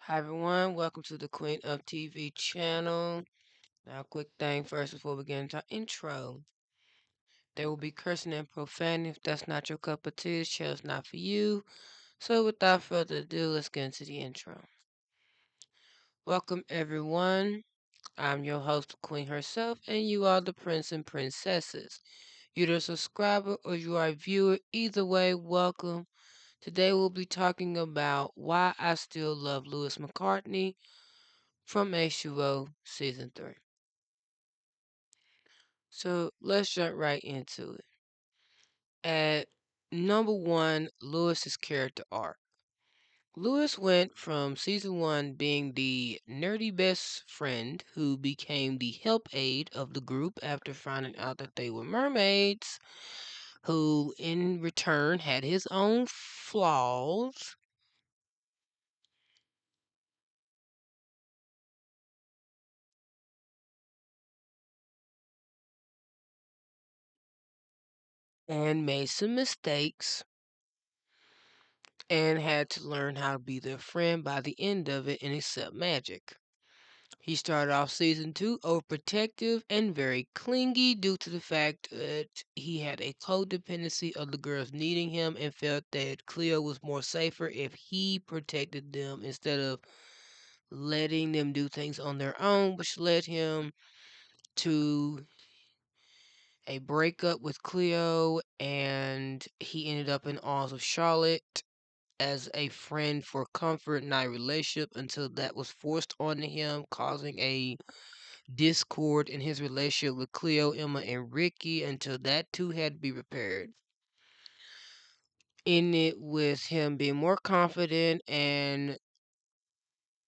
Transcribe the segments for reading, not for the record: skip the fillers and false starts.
Hi everyone, welcome to the Queen of TV channel. Now, quick thing first before we get into our intro. There will be cursing and profanity. If that's not your cup of tea, this show's not for you. So, without further ado, let's get into the intro. Welcome everyone. I'm your host, the Queen herself, and you are the Prince and Princesses. You're a subscriber or you are a viewer. Either way, welcome. Today we'll be talking about why I still love Lewis McCartney from H2O Season 3. So let's jump right into it. At number one, Lewis's character arc. Lewis went from season one being the nerdy best friend who became the help aide of the group after finding out that they were mermaids, who in return had his own flaws. And made some mistakes and had to learn how to be their friend by the end of it and accept magic. He started off season two overprotective and very clingy due to the fact that he had a codependency of the girls needing him and felt that Cleo was more safer if he protected them instead of letting them do things on their own, which led him to a breakup with Cleo, and he ended up in arms of Charlotte as a friend for comfort, not a relationship, until that was forced onto him, causing a discord in his relationship with Cleo, Emma, and Ricky until that too had to be repaired. In it with him being more confident and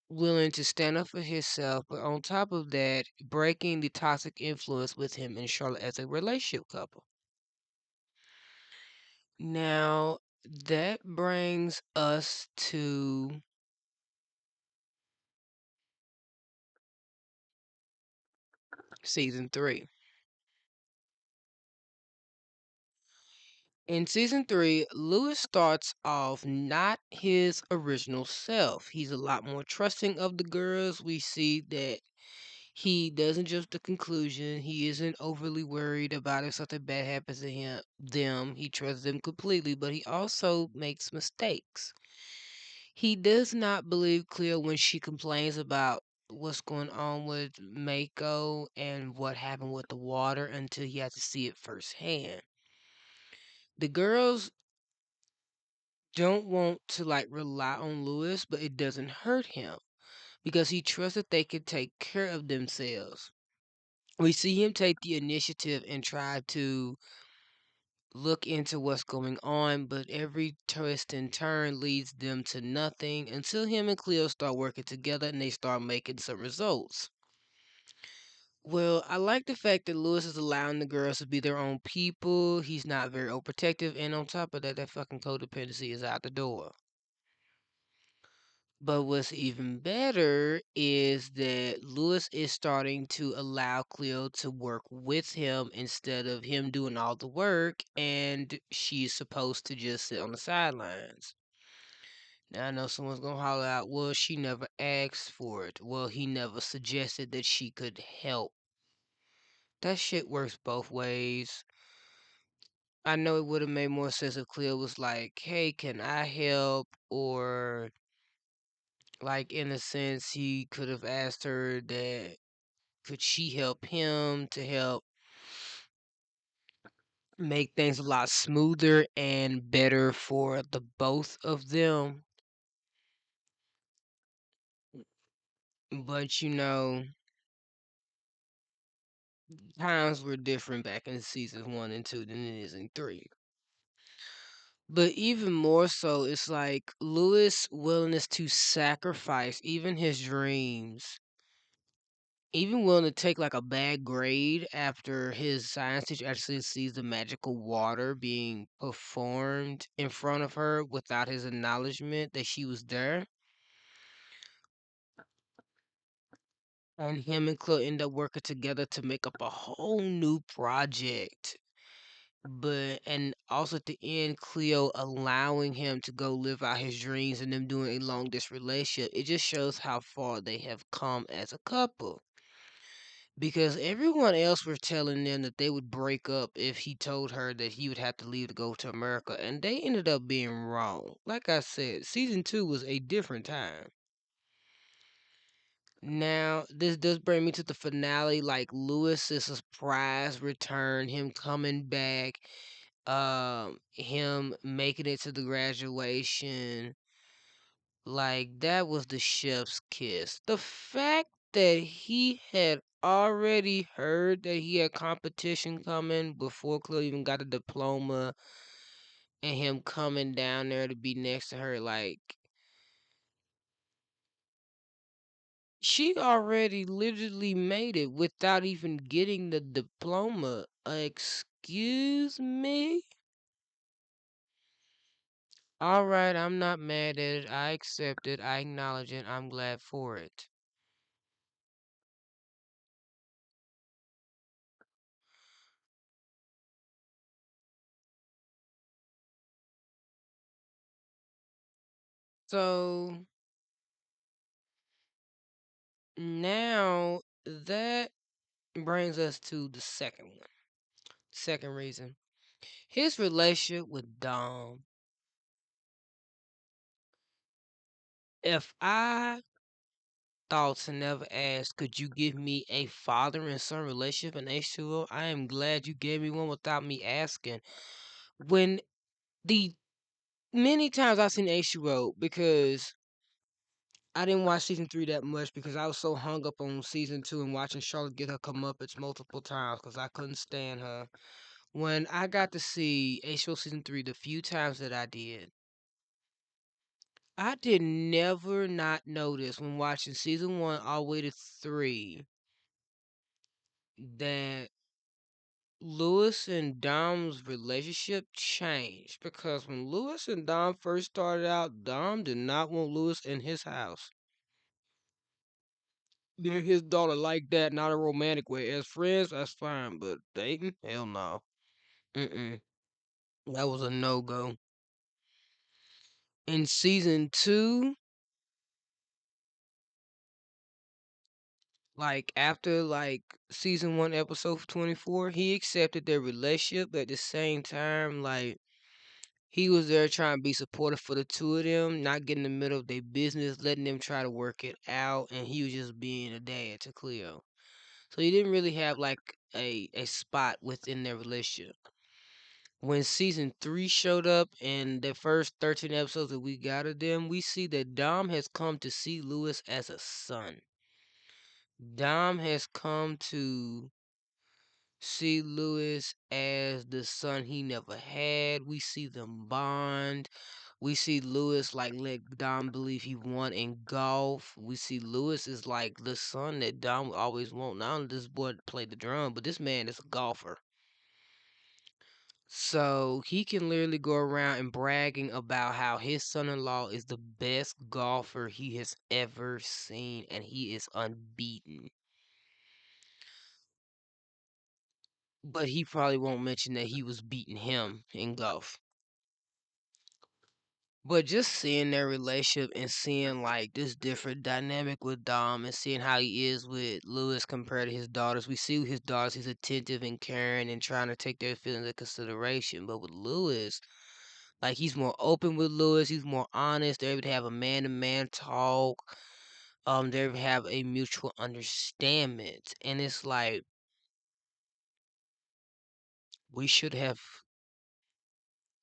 willing to stand up for himself, but on top of that, breaking the toxic influence with him and Charlotte as a relationship couple. Now, that brings us to season three. In season three, Lewis starts off not his original self. He's a lot more trusting of the girls. We see that he doesn't jump to conclusion. He isn't overly worried about if something bad happens to them. He trusts them completely, but he also makes mistakes. He does not believe Cleo when she complains about what's going on with Mako and what happened with the water until he has to see it firsthand. The girls don't want to like rely on Lewis, but it doesn't hurt him because he trusts that they can take care of themselves. We see him take the initiative and try to look into what's going on, but every twist and turn leads them to nothing until him and Cleo start working together and they start making some results. Well, I like the fact that Lewis is allowing the girls to be their own people. He's not very overprotective, and on top of that, that fucking codependency is out the door. But what's even better is that Lewis is starting to allow Cleo to work with him instead of him doing all the work, and she's supposed to just sit on the sidelines. Now I know someone's gonna holler out, well, she never asked for it. Well, he never suggested that she could help. That shit works both ways. I know it would have made more sense if Cleo was like, hey, can I help? Or like in a sense he could have asked her that could she help him to help make things a lot smoother and better for the both of them. But times were different back in seasons one and two than it is in three. But even more so, it's like Lewis' willingness to sacrifice even his dreams, even willing to take like a bad grade after his science teacher actually sees the magical water being performed in front of her without his acknowledgement that she was there. And him and Chloe end up working together to make up a whole new project. But and also at the end, Cleo allowing him to go live out his dreams and them doing a long distance relationship. It just shows how far they have come as a couple. Because everyone else were telling them that they would break up if he told her that he would have to leave to go to America, and they ended up being wrong. Like I said, season two was a different time. Now, this does bring me to the finale, like Lewis's surprise return, him coming back, him making it to the graduation. Like that was the chef's kiss. The fact that he had already heard that he had competition coming before Chloe even got a diploma, and him coming down there to be next to her, like she already literally made it without even getting the diploma. Excuse me? All right, I'm not mad at it. I accept it. I acknowledge it. I'm glad for it. So now that brings us to the second one. Second reason. His relationship with Dom. If I thought to never ask, could you give me a father and son relationship in H2O? I am glad you gave me one without me asking. When the many times I've seen H2O, because I didn't watch season three that much because I was so hung up on season two and watching Charlotte get her comeuppance multiple times because I couldn't stand her. When I got to see HBO season three the few times that I did never not notice when watching season one all the way to three that Lewis and Dom's relationship changed. Because when Lewis and Dom first started out, Dom did not want Lewis in his house near his daughter like that, not a romantic way. As friends, that's fine, but dating, hell no. Mm-mm. That was a no go. In season two, like after like season one, episode 24, he accepted their relationship, but at the same time, like he was there trying to be supportive for the two of them, not getting in the middle of their business, letting them try to work it out, and he was just being a dad to Cleo. So he didn't really have like a spot within their relationship. When season three showed up and the first 13 episodes that we got of them, we see that Dom has come to see Lewis as a son. Dom has come to see Lewis as the son he never had. We see them bond. We see Lewis like let Dom believe he won in golf. We see Lewis is like the son that Dom would always want. Not only this boy to play the drum, but this man is a golfer. So he can literally go around and bragging about how his son-in-law is the best golfer he has ever seen and he is unbeaten. But he probably won't mention that he was beating him in golf. But just seeing their relationship and seeing like this different dynamic with Dom and seeing how he is with Lewis compared to his daughters. We see with his daughters he's attentive and caring and trying to take their feelings into consideration. But with Lewis, like he's more open with Lewis, he's more honest. They're able to have a man to man talk. They're able to have a mutual understanding. And it's like we should have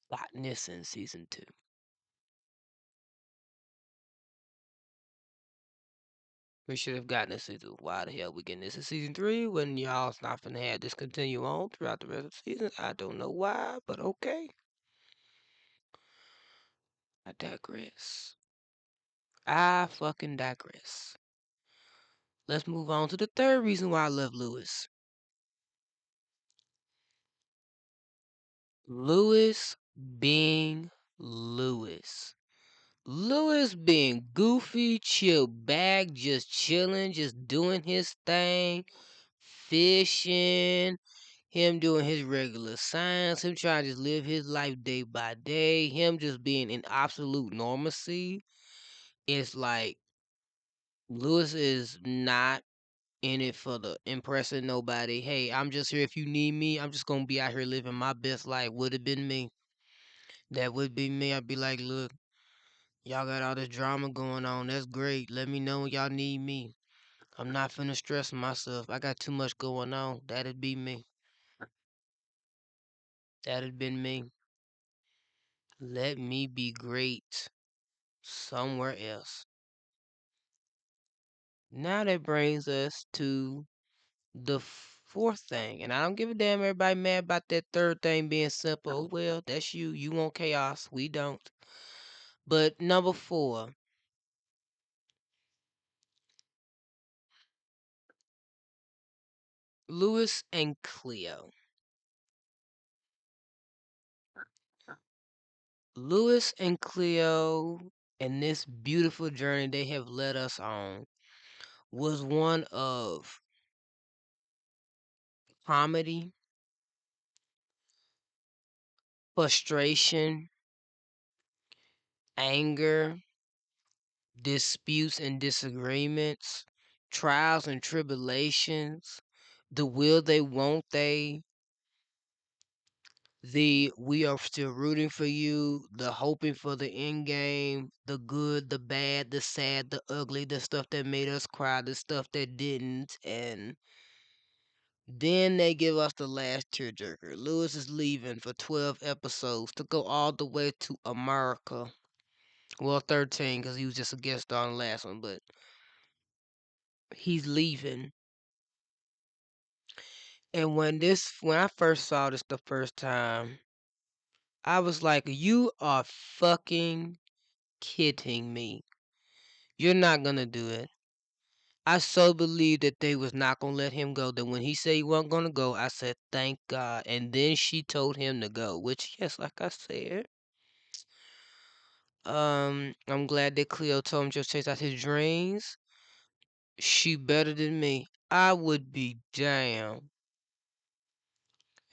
gotten this in season two. We should have gotten this season. Why the hell we getting this in season three when y'all's not finna have this continue on throughout the rest of the season? I don't know why, but okay. I digress. I fucking digress. Let's move on to the third reason why I love Lewis. Lewis being Lewis. Lewis being goofy, chill back, just chilling, just doing his thing, fishing. him doing his regular signs, him trying to just live his life day by day, him just being in absolute normalcy. It's like Lewis is not in it for the impressing nobody. Hey, I'm just here if you need me. I'm just gonna be out here living my best life. Would have been me. That would be me. I'd be like, look, y'all got all this drama going on. That's great. Let me know when y'all need me. I'm not finna stress myself. I got too much going on. That'd be me. That'd been me. Let me be great somewhere else. Now that brings us to the fourth thing. And I don't give a damn everybody mad about that third thing being simple. Oh, well, that's you. You want chaos. We don't. But number four, Lewis and Cleo. Lewis and Cleo and this beautiful journey they have led us on was one of comedy, frustration, anger, disputes and disagreements, trials and tribulations, the will they, won't they, the we are still rooting for you, the hoping for the end game, the good, the bad, the sad, the ugly, the stuff that made us cry, the stuff that didn't, and then they give us the last tearjerker. Lewis is leaving for 12 episodes to go all the way to America. Well, 13 because he was just a guest star on the last one, but he's leaving. And when I first saw this the first time, I was like, "You are fucking kidding me. You're not gonna do it." I so believed that they was not gonna let him go. That when he said he wasn't gonna go, I said, "Thank God." And then she told him to go, which yes, like I said, I'm glad that Cleo told him just chase out his dreams. She better than me. I would be damn.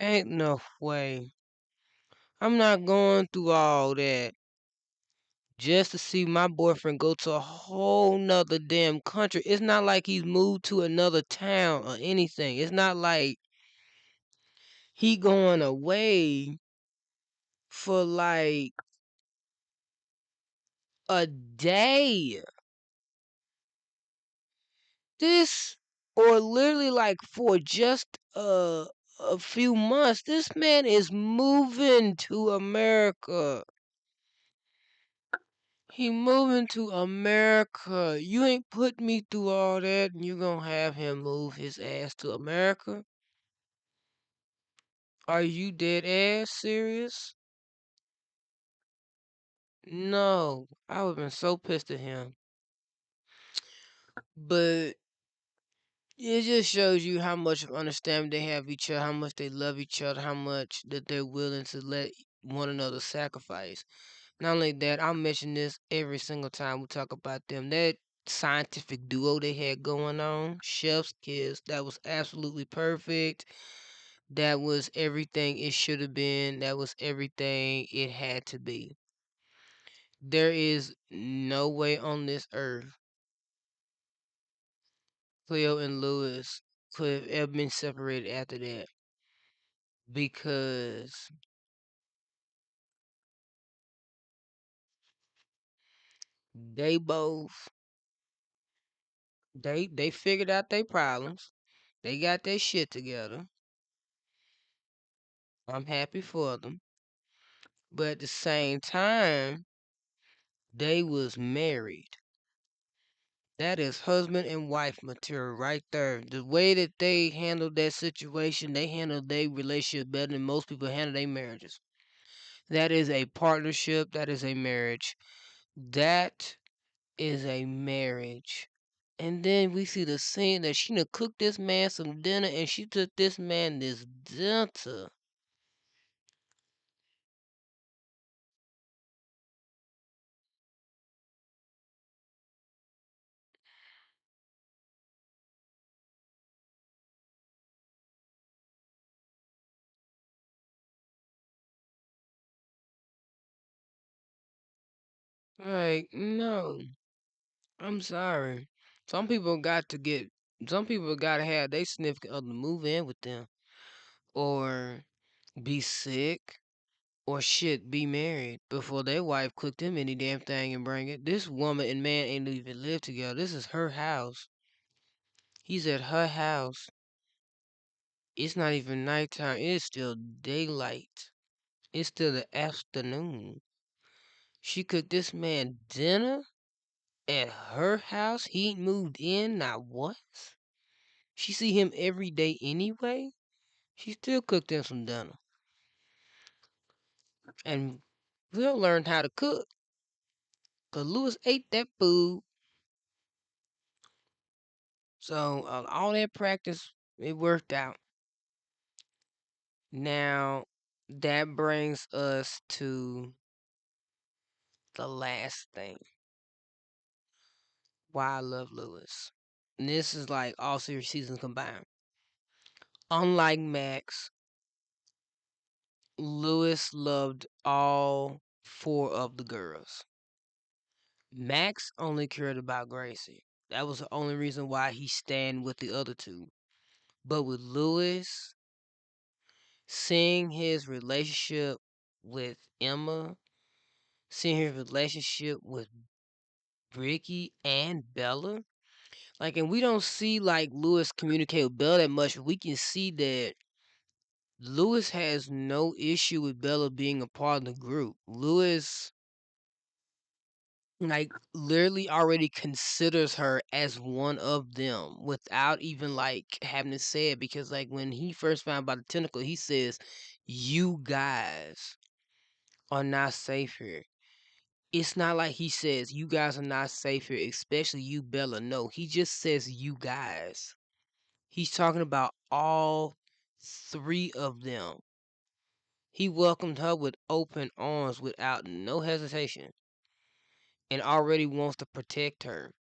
Ain't no way. I'm not going through all that just to see my boyfriend go to a whole nother damn country. It's not like he's moved to another town or anything. It's not like he going away for like a day. This or literally like for just a few months. This man is moving to America. He moving to America. You ain't put me through all that and you gonna have him move his ass to America? Are you dead ass serious? No. I would've been so pissed at him. But it just shows you how much of understanding they have each other, how much they love each other, how much that they're willing to let one another sacrifice. Not only that, I'll mention this every single time we talk about them. That scientific duo they had going on, Chef's Kiss, that was absolutely perfect. That was everything it should have been. That was everything it had to be. There is no way on this earth Cleo and Lewis could have ever been separated after that because they both they figured out their problems. They got their shit together. I'm happy for them. But at the same time, they was married. That is husband and wife material right there. The way that they handled that situation, they handled their relationship better than most people handle their marriages. That is a partnership. That is a marriage. That is a marriage. And then we see the scene that she done cooked this man some dinner and she took this man this dinner. Like, no, I'm sorry. Some people got to get, some people got to have their significant other move in with them, or be sick, or shit, be married before their wife cook them any damn thing and bring it. This woman and man ain't even live together. This is her house. He's at her house. It's not even nighttime. It's still daylight. It's still the afternoon. She cooked this man dinner at her house. He ain't moved in, not once. She see him every day anyway. She still cooked him some dinner. And Will learned how to cook. Cause Lewis ate that food. So all that practice, it worked out. Now that brings us to the last thing. Why I love Lewis. And this is like all series seasons combined. Unlike Max, Lewis loved all four of the girls. Max only cared about Gracie. That was the only reason why he stand with the other two. But with Lewis, seeing his relationship with Emma, seeing his relationship with Ricky and Bella, like, and we don't see like Lewis communicate with Bella that much. But we can see that Lewis has no issue with Bella being a part of the group. Lewis, like, literally already considers her as one of them without even like having to say it, because like when he first found about the tentacle, he says, "You guys are not safe here." It's not like he says, "You guys are not safe here, especially you, Bella." No, he just says, "You guys." He's talking about all three of them. He welcomed her with open arms without no hesitation and already wants to protect her.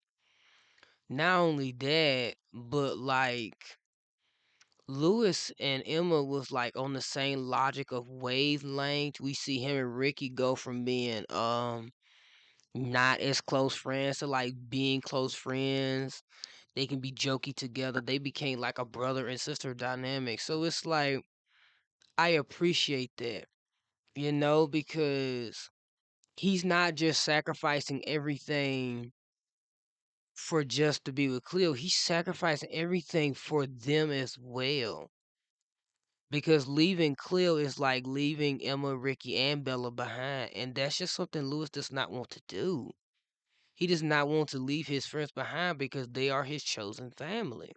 Not only that, but like Lewis and Emma was like on the same logic of wavelength. We see him and Ricky go from being not as close friends to like being close friends. They can be jokey together. They became like a brother and sister dynamic. So it's like I appreciate that, because he's not just sacrificing everything for just to be with Cleo. He's sacrificing everything for them as well. Because leaving Cleo is like leaving Emma, Ricky, and Bella behind. And that's just something Lewis does not want to do. He does not want to leave his friends behind because they are his chosen family.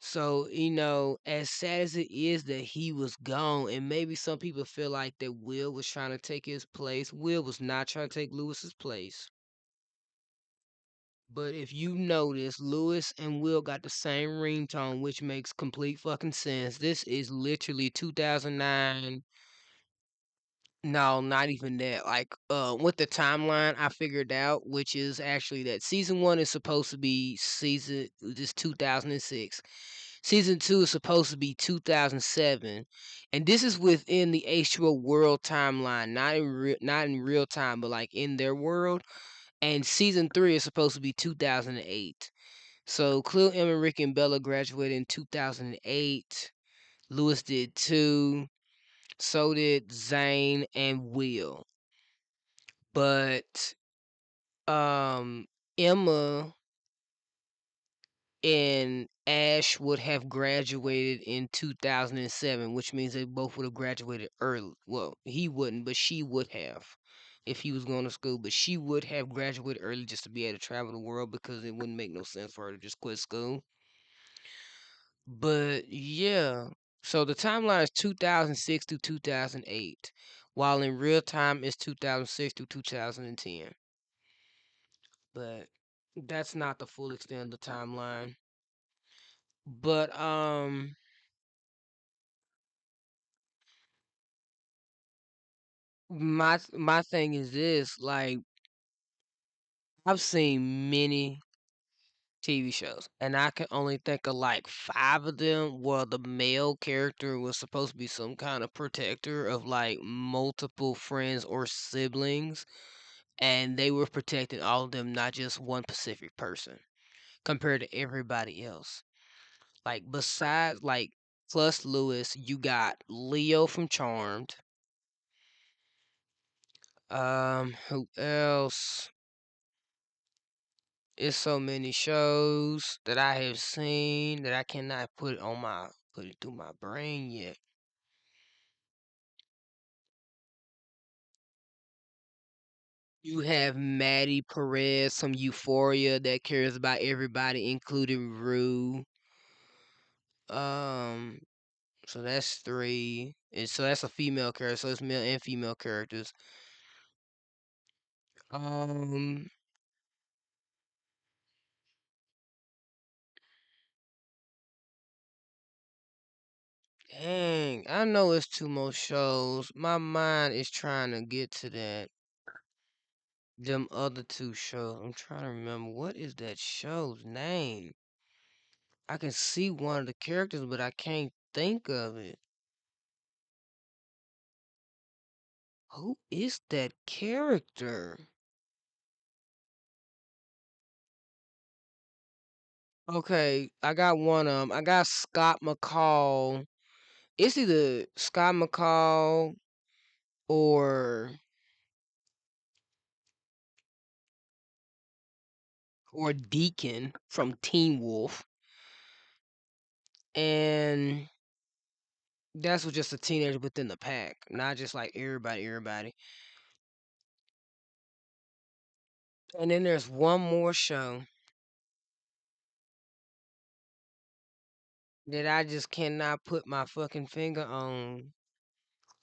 So, as sad as it is that he was gone, and maybe some people feel like that Will was trying to take his place, Will was not trying to take Lewis's place. But if you notice, Lewis and Will got the same ringtone, which makes complete fucking sense. This is literally 2009. No, not even that. Like, with the timeline I figured out, which is actually that season one is supposed to be this 2006. Season two is supposed to be 2007, and this is within the H2O world timeline, not in real time, but like in their world. And season three is supposed to be 2008. So Cleo, Emma, Rick, and Bella graduated in 2008. Lewis did too. So did Zane and Will. But Emma and Ash would have graduated in 2007, which means they both would have graduated early. Well, he wouldn't, but she would have if he was going to school. But she would have graduated early just to be able to travel the world, because it wouldn't make no sense for her to just quit school. But yeah, so the timeline is 2006 to 2008, while in real time it's 2006 to 2010. But that's not the full extent of the timeline. But my thing is this, like, I've seen many TV shows, and I can only think of like five of them where the male character was supposed to be some kind of protector of like multiple friends or siblings. and they were protecting all of them, not just one specific person, compared to everybody else. Like besides, like plus Lewis, you got Leo from Charmed. Who else? It's so many shows that I have seen that I cannot put it through my brain yet. You have Maddie Perez from Euphoria that cares about everybody, including Rue. Um, so that's three. And so that's a female character. So it's male and female characters. Um, Dang, I know it's two more shows. My mind is trying to get to that. Them other two shows. I'm trying to remember what is that show's name. I can see one of the characters, but I can't think of it. Who is that character? Okay, I got one of them. I got Scott McCall. It's either Scott McCall or Deacon from Teen Wolf, and that's was just a teenager within the pack, not just like everybody. And then there's one more show that I just cannot put my fucking finger on.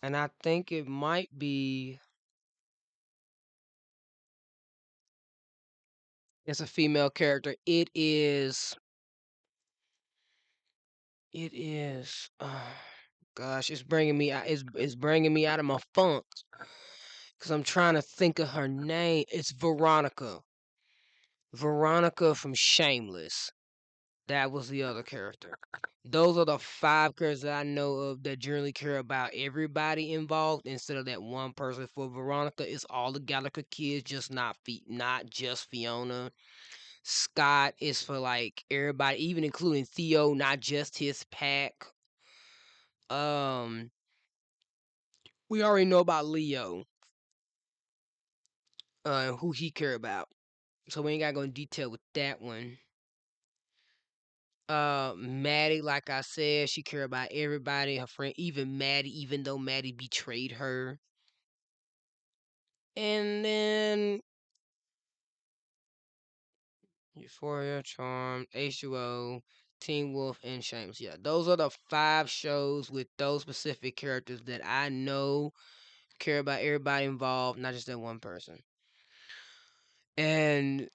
And I think it might be it's a female character. It is gosh, it's bringing me out it's bringing me out of my funk cuz I'm trying to think of her name. It's Veronica. Veronica from Shameless. That was the other character. Those are the five characters that I know of that generally care about everybody involved instead of that one person. For Veronica, it's all the Gallagher kids, just not just Fiona. Scott is for like everybody, even including Theo, not just his pack. Um, we already know about Leo, who he care about, so we ain't gotta go in detail with that one. Maddie, like I said, she care about everybody. Her friend, even Maddie, even though Maddie betrayed her. And then Euphoria, Charm, H2O, Teen Wolf, and Shames. Yeah, those are the five shows with those specific characters that I know care about everybody involved, not just that one person. And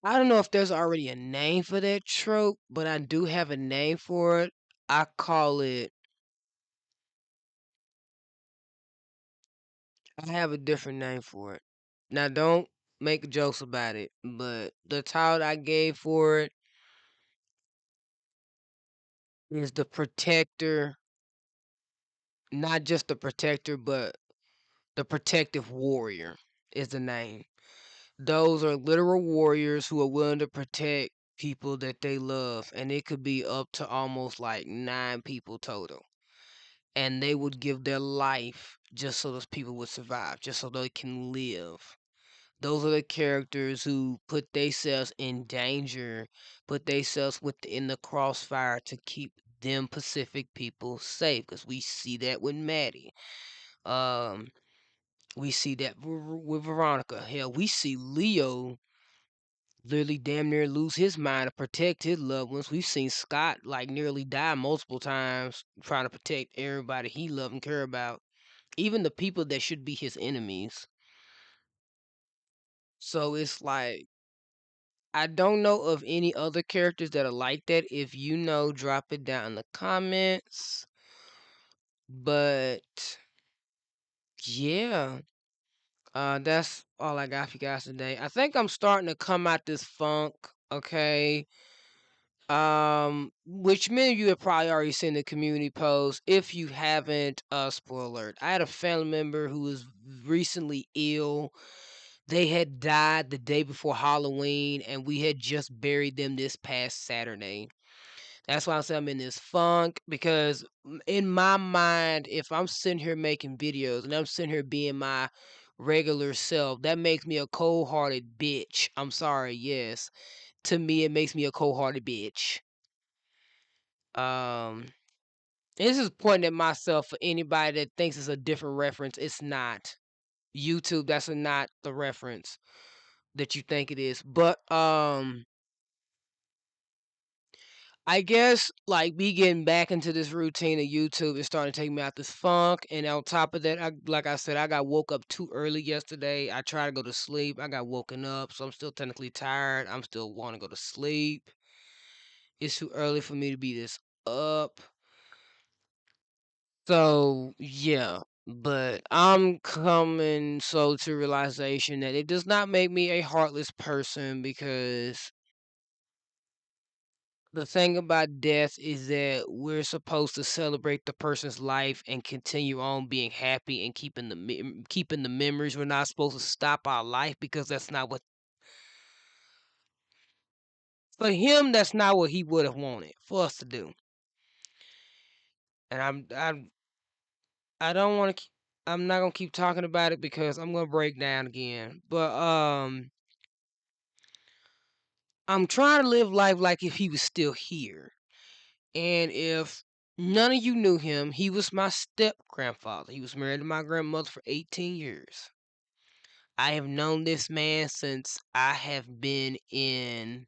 I don't know if there's already a name for that trope, but I do have a name for it. I call it, I have a different name for it. Now, don't make jokes about it, but the title I gave for it is The Protector, not just the Protector, but the Protective Warrior is the name. Those are literal warriors who are willing to protect people that they love, and it could be up to almost like nine people total. And they would give their life just so those people would survive, just so they can live. Those are the characters who put themselves in danger, put themselves within the crossfire to keep them Pacific people safe. Because we see that with Maddie. Um, we see that with Veronica. Hell, we see Leo literally damn near lose his mind to protect his loved ones. We've seen Scott like nearly die multiple times trying to protect everybody he loved and care about, even the people that should be his enemies. So it's like I don't know of any other characters that are like that. If you know, drop it down in the comments. But yeah, that's all I got for you guys today. I think I'm starting to come out this funk. Okay. Which many of you have probably already seen the community post. If you haven't, spoiler alert. I had a family member who was recently ill. They had died the day before Halloween, and we had just buried them this past Saturday. That's why I say I'm in this funk because in my mind, if I'm sitting here making videos and I'm sitting here being my regular self, that makes me a cold-hearted bitch. I'm sorry, yes. To me, it makes me a cold-hearted bitch. Um, this is pointing at myself for anybody that thinks it's a different reference. It's not. YouTube, that's not the reference that you think it is. But I guess like me getting back into this routine of YouTube is starting to take me out this funk. And on top of that, like I said, I got woke up too early yesterday. I tried to go to sleep. I got woken up, so I'm still technically tired. I'm still want to go to sleep. It's too early for me to be this up. So yeah, but I'm coming so to realization that it does not make me a heartless person because the thing about death is that we're supposed to celebrate the person's life and continue on being happy and keeping the memories. We're not supposed to stop our life because that's not what for him. That's not what he would have wanted for us to do. And I don't want to. I'm not gonna keep talking about it because I'm gonna break down again. But I'm trying to live life like if he was still here. And if none of you knew him, he was my step grandfather. He was married to my grandmother for 18 years. I have known this man since I have been in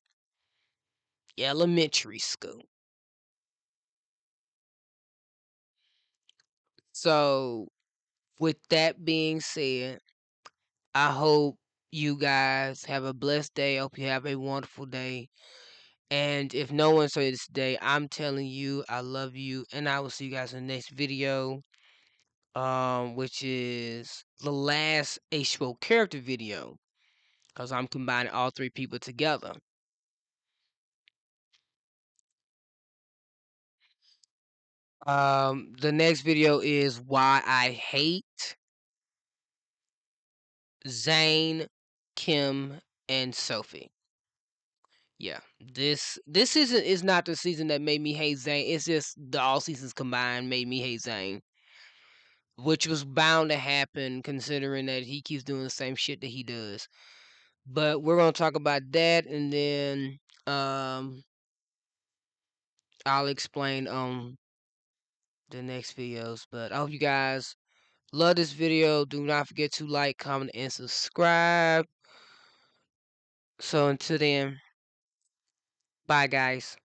elementary school. So, with that being said, I hope you guys have a blessed day. I hope you have a wonderful day. And if no one saw this today, I'm telling you, I love you. And I will see you guys in the next video. Which is the last H2O character video, because I'm combining all three people together. The next video is why I hate Zayn, Kim, and Sophie. Yeah, this season is not the season that made me hate Zayn. It's just the all seasons combined made me hate Zayn, which was bound to happen considering that he keeps doing the same shit that he does. But we're gonna talk about that, and then I'll explain on the next videos. But I hope you guys love this video. Do not forget to like, comment, and subscribe. So until then, bye guys.